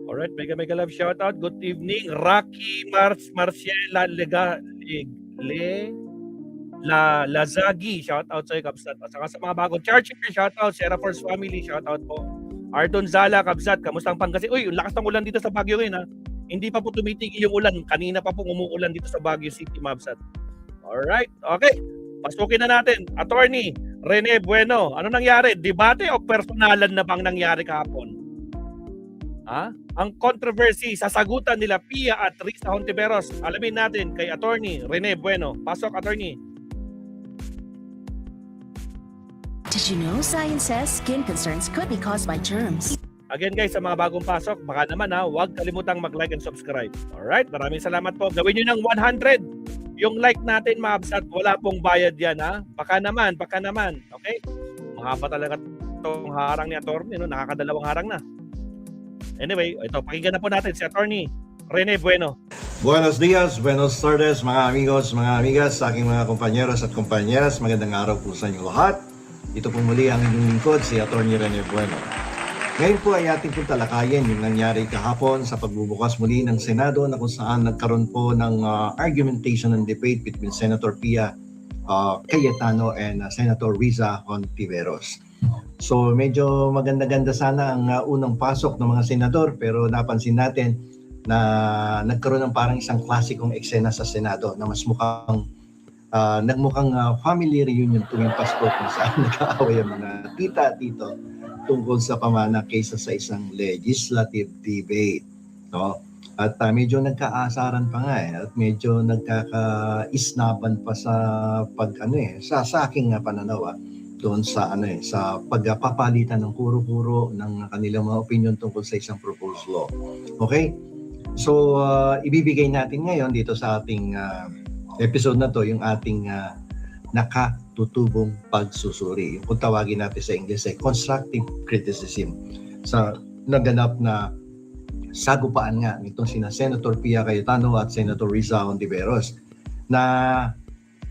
Alright, mega mega love shoutout. Good evening, Rocky Marciela Lazagi. Shoutout sa iyo, Kabsat. At saka sa mga bagong Charger, shoutout. Sierra Force Family, shoutout po. Ardon Zala, Kabsat. Kamusta ang Pangasinan? Uy, ang lakas ng ulan dito sa Baguio ngayon, ha? Hindi pa po tumitigil yung ulan. Kanina pa po umuulan dito sa Baguio City, Mabsat. Alright, okay. Pasukin na natin. Attorney Rene Bueno, ano nangyari? Debate o personalan na bang nangyari kahapon? Ha? Ang controversy sa sagutan nila Pia at Risa Hontiveros. Alamin natin kay Attorney Rene Bueno. Pasok, Attorney. Did you know science says skin concerns could be caused by germs? Again guys, sa mga bagong pasok, baka naman huwag kalimutang mag-like and subscribe. Alright, maraming salamat po. Gawin nyo ng 100. Yung like natin, Mabsat, wala pong bayad yan, ha? Baka naman. Okay? Mahaba talaga itong harang ni Attorney, no? Nakakadalawang harang na. Anyway, ito, pakinggan na po natin si Attorney Rene Bueno. Buenos dias, buenos tardes, mga amigos, mga amigas, sa aking mga kompanyeros at kompanyeras. Magandang araw po sa inyo lahat. Ito po muli ang inyong lingkod, si Attorney Rene Bueno. Ngayon po ay ating pong talakayin yung nangyari kahapon sa pagbubukas muli ng Senado na kung saan nagkaroon po ng argumentation and debate between Senator Pia Cayetano and Senator Risa Hontiveros. So medyo maganda-ganda sana ang unang pasok ng mga senador, pero napansin natin na nagkaroon ng parang isang klasikong eksena sa Senado na mas nagmukhang family reunion tuwing Pasko kung saan nag-aaway ang mga tita at tito tungkol sa pamana kaysa sa isang legislative debate, no? At medyo nagkaasaran pa nga at medyo nagkakaisnapan pa sa sa aking pananaw doon sa sa pagpapalitan ng kuro-kuro ng kanilang mga opinion tungkol sa isang proposed law. Okay? So ibibigay natin ngayon dito sa ating episode na to yung ating nakatutubong pagsusuri. Yung kung tawagin natin sa English ay constructive criticism sa naganap na sagupaan nga nitong sina Senator Pia Cayetano at Senator Risa Hontiveros na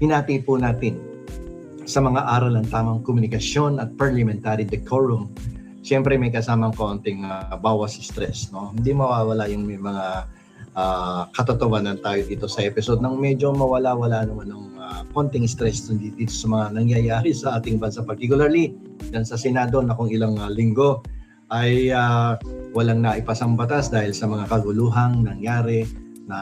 hinati po natin sa mga aral ng tamang komunikasyon at parliamentary decorum. Siyempre may kasamang konting bawas stress, no? Hindi mawawala yung may mga katotohanan tayo dito sa episode nang medyo mawala-wala naman ng konting stress dito sa mga nangyayari sa ating bansa, particularly dyan sa Senado na kung ilang linggo ay walang naipasang batas dahil sa mga kaguluhang nangyari na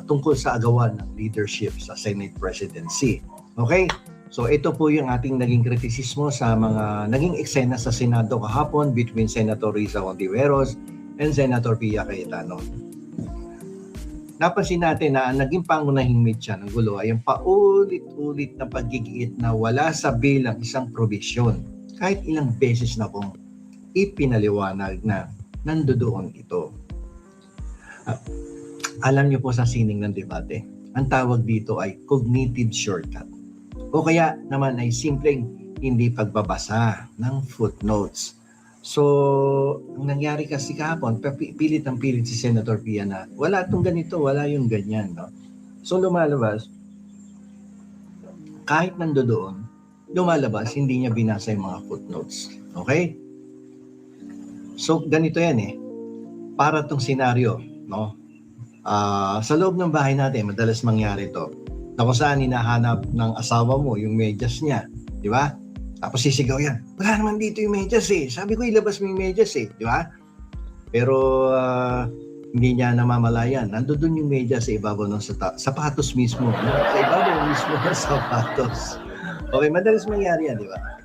tungkol sa agawan ng leadership sa Senate presidency. Okay? So ito po yung ating naging kritisismo sa mga naging eksena sa Senado kahapon between Senator Risa Hontiveros and Senator Pia Cayetano. Napansin natin na ang naging pangunahing mitya ng gulo ay yung paulit-ulit na paggigiit na wala sa bilang isang probisyon. Kahit ilang beses na kong ipinaliwanag na nandoon ito. Alam niyo po sa sining ng debate, ang tawag dito ay cognitive shortcut. O kaya naman ay simpleng hindi pagbabasa ng footnotes. So, ang nangyari kasi kahapon, pilit si Senator Pia na wala itong ganito, wala yung ganyan. No? So, lumalabas, kahit nandoon, lumalabas, hindi niya binasa yung mga footnotes. Okay? So, ganito yan Para itong senaryo, no? Sa loob ng bahay natin, madalas mangyari ito. Na kung saan hinahanap ng asawa mo yung medyas niya. Di ba? Tapos sisigaw yan, wala naman dito yung medyas Sabi ko ilabas mo yung medyas di ba? Pero hindi niya namamalayan. Nandoon yung medyas sa ibabaw ng sapatos mismo. Sa ibabaw mismo ng sapatos. Okay, madalas mangyari yan, di ba?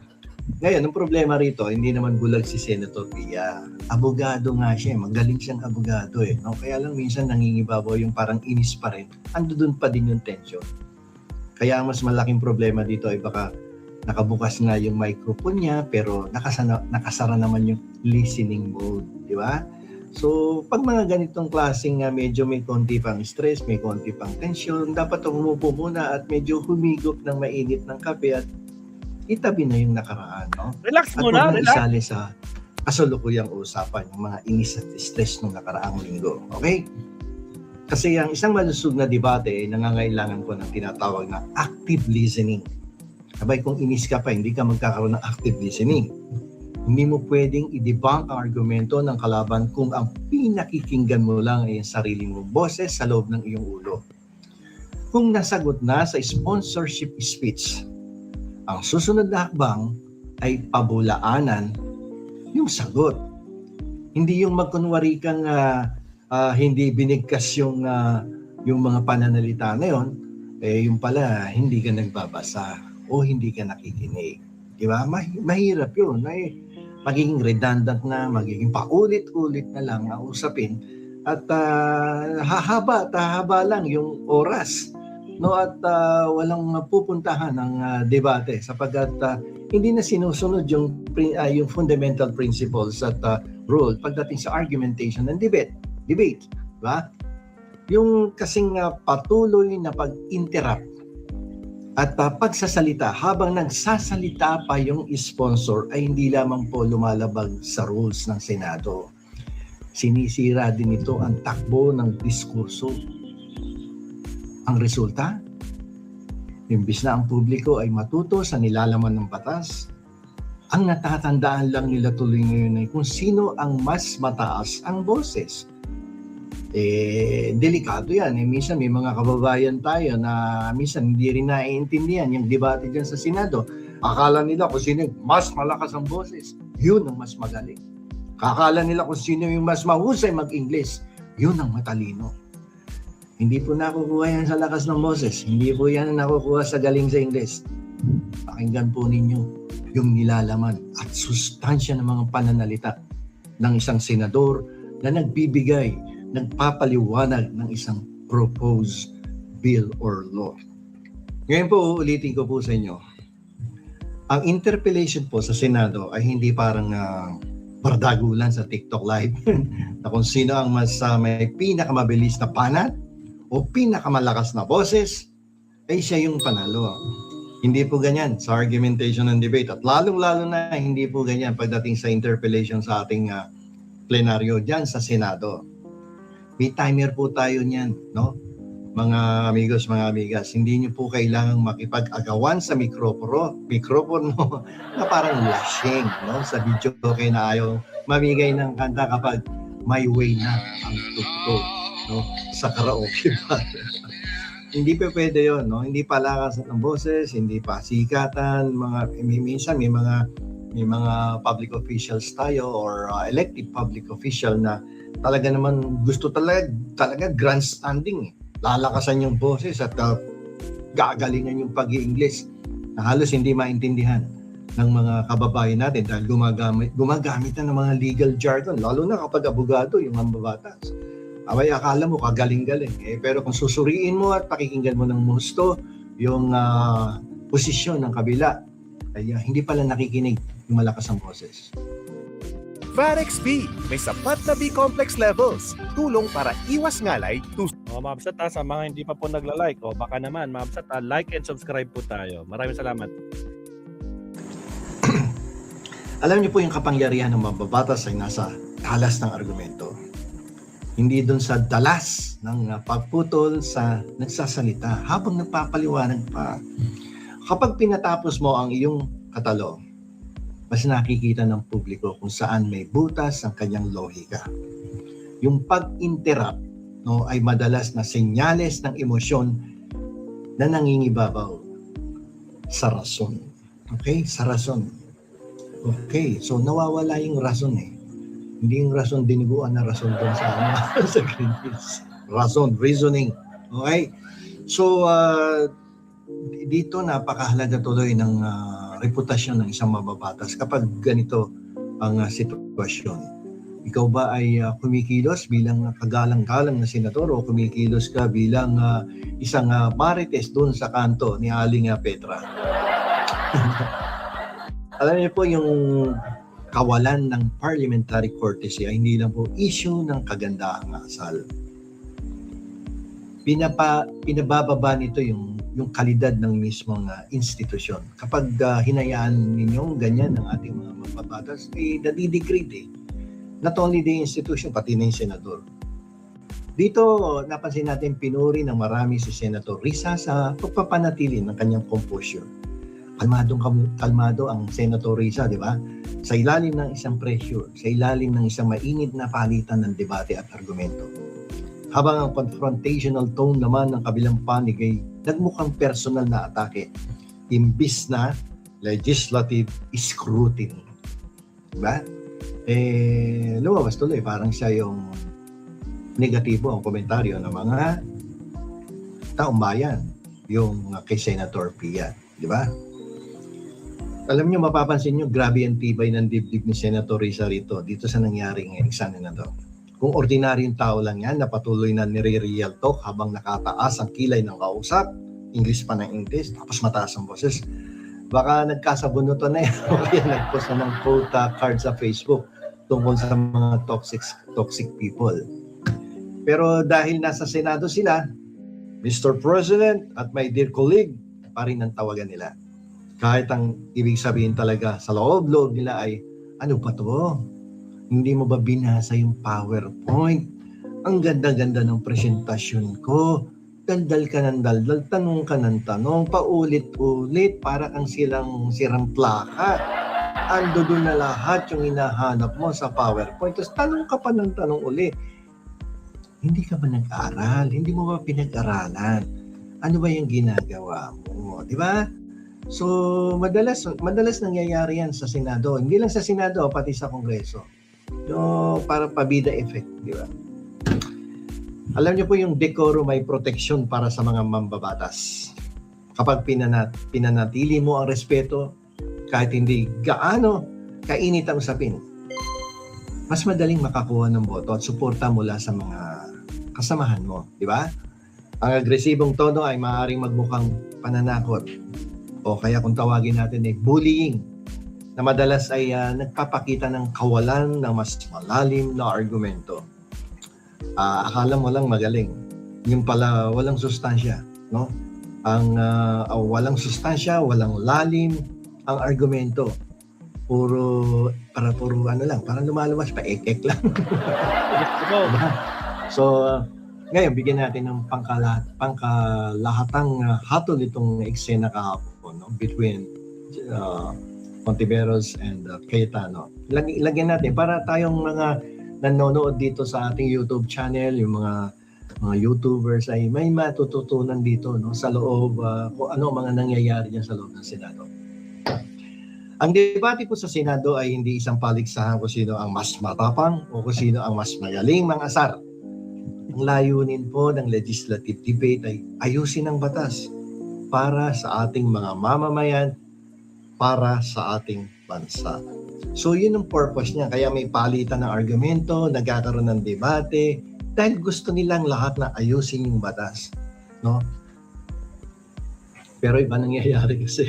Ngayon, ang problema rito, hindi naman bulag si Senator Pia. Abogado nga siya, magaling siyang abogado no? Kaya lang minsan nangingibabaw yung parang inis pa rin. Andun pa din yung tension. Kaya ang mas malaking problema dito ay baka nakabukas nga yung microphone niya pero nakasara naman yung listening mode, di ba? So, pag mga ganitong klaseng medyo may konti pang stress, may konti pang tension, dapat umupo muna at medyo humigop ng mainit ng kape at itabi na yung nakaraan, no? Relax at muna, relax. At isali sa kasalukuyang usapan, yung mga inis at stress ng nakaraang linggo, okay? Kasi ang isang malusog na debate nangangailangan ko ng tinatawag na active listening. Sabay kung inis ka pa, hindi ka magkakaroon ng active listening. Hindi mo pwedeng i-debunk ang argumento ng kalaban kung ang pinakikinggan mo lang ay ang sarili mong boses sa loob ng iyong ulo. Kung nasagot na sa sponsorship speech, ang susunod na hakbang ay pabulaanan yung sagot. Hindi yung magkunwari kang hindi binigkas yung mga pananalita na yun, yung pala hindi ka nagbabasa o hindi ka nakikinig. Di ba? Mahirap yun. Magiging redundant na, magiging paulit-ulit na lang ang usapin at hahaba lang yung oras, no, at walang pupuntahan ng debate sapagkat hindi na sinusunod yung fundamental principles at rule pagdating sa argumentation and debate, ba? Yung kasing patuloy na pag-interrupt at pagsasalita habang nagsasalita pa yung sponsor ay hindi lamang po lumalabag sa rules ng Senado. Sinisira din ito ang takbo ng diskurso. Ang resulta, imbis na ang publiko ay matuto sa nilalaman ng batas, ang natatandaan lang nila tuloy ngayon ay kung sino ang mas mataas ang boses. Delikado yan. Minsan may mga kababayan tayo na minsan hindi rin naiintindihan yung debate dyan sa Senado. Akala nila kung sino yung mas malakas ang boses, yun ang mas magaling. Akala nila kung sino yung mas mahusay mag-English, yun ang matalino. Hindi po nakukuha yan sa lakas ng boses. Hindi po yan nakukuha sa galing sa English. Pakinggan po ninyo yung nilalaman at sustansya ng mga pananalita ng isang senador na nagpapaliwanag ng isang proposed bill or law. Ngayon po, uulitin ko po sa inyo. Ang interpellation po sa Senado ay hindi parang bardagulan sa TikTok Live na kung sino ang mas may pinakamabilis na panat o pinakamalakas na boses, ay siya yung panalo. Hindi po ganyan sa argumentation and debate. At lalong-lalo na hindi po ganyan pagdating sa interpellation sa ating plenaryo dyan sa Senado. May timer po tayo niyan, no? Mga amigos, mga amigas, hindi niyo po kailangang makipag-agawan sa mikropono na parang lashing, no? Sa video okay na ayaw mamigay ng kanta kapag may way na ang tugtog, no? Sa karaoke ba? Hindi pa pwede yun, no? Hindi palakas ng boses, hindi pa sikatan, minsan may mga public officials tayo or elected public official na talaga naman gusto talaga grandstanding. Lalakasan yung boses at gagalingan yung pag-i-English na halos hindi maintindihan ng mga kababayan natin dahil gumagamit na ng mga legal jargon, lalo na kapag abogado yung mambabatas. Abay, akala mo kagaling-galing. Pero kung susuriin mo at pakikinggan mo ng gusto yung posisyon ng kabila, ay hindi pala nakikinig yung malakas ang boses. Varex-B, may sapat na B-complex levels. Tulong para iwas ngalay, Mga Mabsat, sa mga hindi pa po nagla-like, baka naman, Mabsat, like and subscribe po tayo. Maraming salamat. Alam niyo po yung kapangyarihan ng mambabatas ay nasa talas ng argumento. Hindi doon sa dalas ng pagputol sa nagsasalita habang nagpapaliwanag pa. Kapag pinatapos mo ang iyong katalo, mas nakikita ng publiko kung saan may butas ang kanyang lohika. Yung pag-interrupt, no, ay madalas na senyales ng emosyon na nangingibabaw sa rason. Okay? Sa rason. Okay, so nawawala yung rason eh. Hindi yung rason diniguan na rason doon sa Green Hills. Rason, reasoning. Okay? So, dito napakahalaga tuloy ng reputasyon ng isang mababatas kapag ganito ang sitwasyon. Ikaw ba ay kumikilos bilang kagalang-galang na senador o kumikilos ka bilang isang marites doon sa kanto ni Aling Petra? Alam niyo po yung kawalan ng parliamentary courtesy ay hindi lang po issue ng kagandahang asal. Pinabababa nito yung kalidad ng mismong institusyon. Kapag hinayaan ninyong ganyan ng ating mga mababatas, nadidegrade eh. Not only the institution, pati na yung senador. Dito, napansin natin pinuri ng marami si Senator Risa sa pagpapanatili ng kanyang composure. kalmado ang Senator Risa, di ba? Sa ilalim ng isang pressure, sa ilalim ng isang mainit na palitan ng debate at argumento. Habang ang confrontational tone naman ng kabilang panig ay nagmukhang personal na atake, imbis na legislative scrutiny. Diba? Lumabas tuloy, parang siya yung negatibo ang komentaryo ng mga taong bayan, yung kay Senator Pia. Diba? Alam nyo, mapapansin nyo, grabe ang tibay ng dibdib ni Senator Risa rito, dito sa nangyaring eksena na to. Kung ordinaryong tao lang yan, na patuloy na nire-real talk habang nakataas ang kilay ng kausap, English pa ng English, tapos mataas ang boses, baka nagkasabunutan na yan. Kaya nagpost na ng quota card sa Facebook tungkol sa mga toxic people. Pero dahil nasa Senado sila, Mr. President at my dear colleague, pa rin ang tawagan nila. Kahit ang ibig sabihin talaga sa loob nila ay, ano pa to? Hindi mo ba binasa yung PowerPoint? Ang ganda-ganda ng presentasyon ko. Daldal ka ng daldal, tanong ka ng tanong, paulit-ulit, para kang sirang plaka. Ando doon na lahat yung hinahanap mo sa PowerPoint. Tapos tanong ka pa ng tanong ulit. Hindi ka ba nag-aral? Hindi mo ba pinag-aralan? Ano ba yung ginagawa mo? Di ba? So, madalas nangyayari yan sa Senado. Hindi lang sa Senado, pati sa Kongreso. Para pabida effect, di ba? Alam niyo po yung decorum may protection para sa mga mambabatas. Kapag pinanatili mo ang respeto, kahit hindi gaano kainit ang usapin, mas madaling makakuha ng boto at suporta mula sa mga kasamahan mo, di ba? Ang agresibong tono ay maaaring magmukhang pananakot, o kaya kung tawagin natin ay bullying, na madalas ay nagpapakita ng kawalan ng mas malalim na argumento. Akala mo lang magaling, yung pala walang sustansya, no? Ang walang sustansya, walang lalim ang argumento. Puro ano lang, parang lumalabas pa ekek lang. So, ngayon bigyan natin ng pangkalahatang hatol itong eksena kahapon, no? Between Montiveros and Cayetano. Lagyan natin para tayong mga nanonood dito sa ating YouTube channel, yung mga YouTubers ay may matututunan dito, no, sa loob kung ano mga nangyayari diyan sa loob ng Senado. Ang debate po sa Senado ay hindi isang paligsahan kung sino ang mas matapang o kung sino ang mas magaling mangasar. Ang layunin po ng legislative debate ay ayusin ang batas para sa ating mga mamamayan, para sa ating bansa. So yun ang purpose niya. Kaya may palitan ng argumento, nagkakaroon ng debate, dahil gusto nilang lahat na ayusin yung batas, no? Pero iba nangyayari kasi.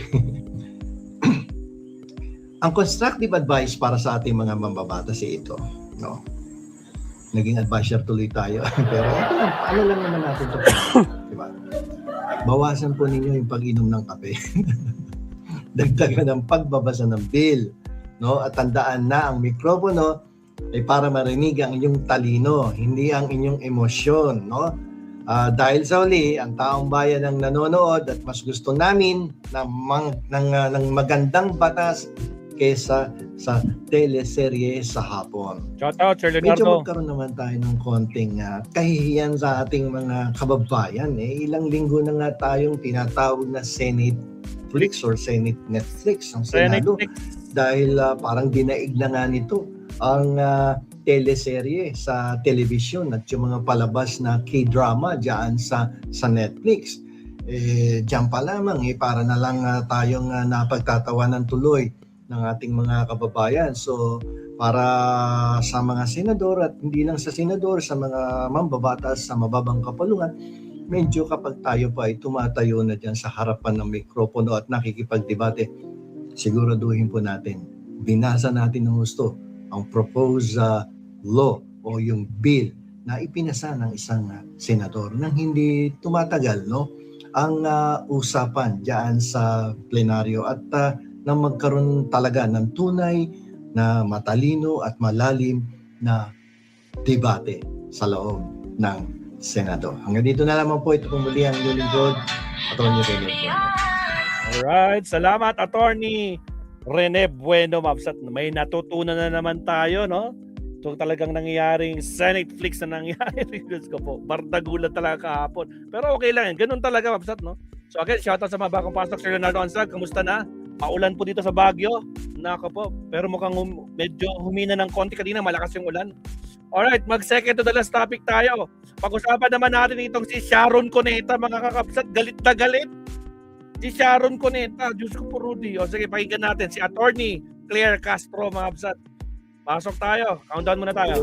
Ang constructive advice para sa ating mga mambabatas ay ito, no? Naging advisor tuloy tayo. Pero ito lang, ano lang naman natin ito, diba? Bawasan po ninyo yung pag-inom ng kape. Dagdagan ng pagbabasa ng bill, no? At tandaan na ang mikropono ay para marinig ang inyong talino, hindi ang inyong emosyon, no? Dahil sa huli, ang taong bayan ang nanonood at mas gusto namin ng magandang batas kesa sa teleserye sa hapon. Shout out, Sir Medyo Leonardo. magkaroon naman tayo ng konting kahihiyan sa ating mga kababayan. Ilang linggo na nga tayong tinatawag na Senate Netflix or Senate Netflix ang Senado. Dahil parang dinaig na nga nito ang teleserye sa television at yung mga palabas na K-drama dyan sa Netflix. Diyan pa lamang, para na lang tayong napagtatawanan tuloy ng ating mga kababayan. So, para sa mga senador at hindi lang sa senador, sa mga mambabatas sa mababang kapulungan, medyo kapag tayo pa ay tumatayo na dyan sa harapan ng mikropono at nakikipagdebate, siguraduhin po natin, binasa natin ng gusto ang proposed law o yung bill na ipinasa ng isang senador nang hindi tumatagal, no, ang usapan diyan sa plenaryo at nang magkaroon talaga ng tunay na matalino at malalim na debate sa loob ng Senado. Hanggang dito na lamang po, ito pong muli ang lingkod, Atty. Rene Buena. Alright, salamat Attorney Rene Bueno, Mabsat. May natutunan na naman tayo, no? Ito talagang nangyayaring Senate Flix na nangyari. Diyos ko po, bardagulan talaga kahapon. Pero okay lang yan, ganun talaga, Mabsat, no? So again, shoutout sa mga bagong pasok, Sir Leonardo Ansag, kamusta na? Paulan po dito sa Baguio. Nako po, pero mukhang medyo humina ng konti kanina, malakas yung ulan. Alright, mag-second to the last topic tayo. Pag-usapan naman natin itong si Sharon Cuneta, mga kakapsat, galit na galit. Si Sharon Cuneta, Diyos ko po Rudy. O sige, pakinggan natin si Attorney Claire Castro, mga kapsat. Pasok tayo, countdown muna tayo.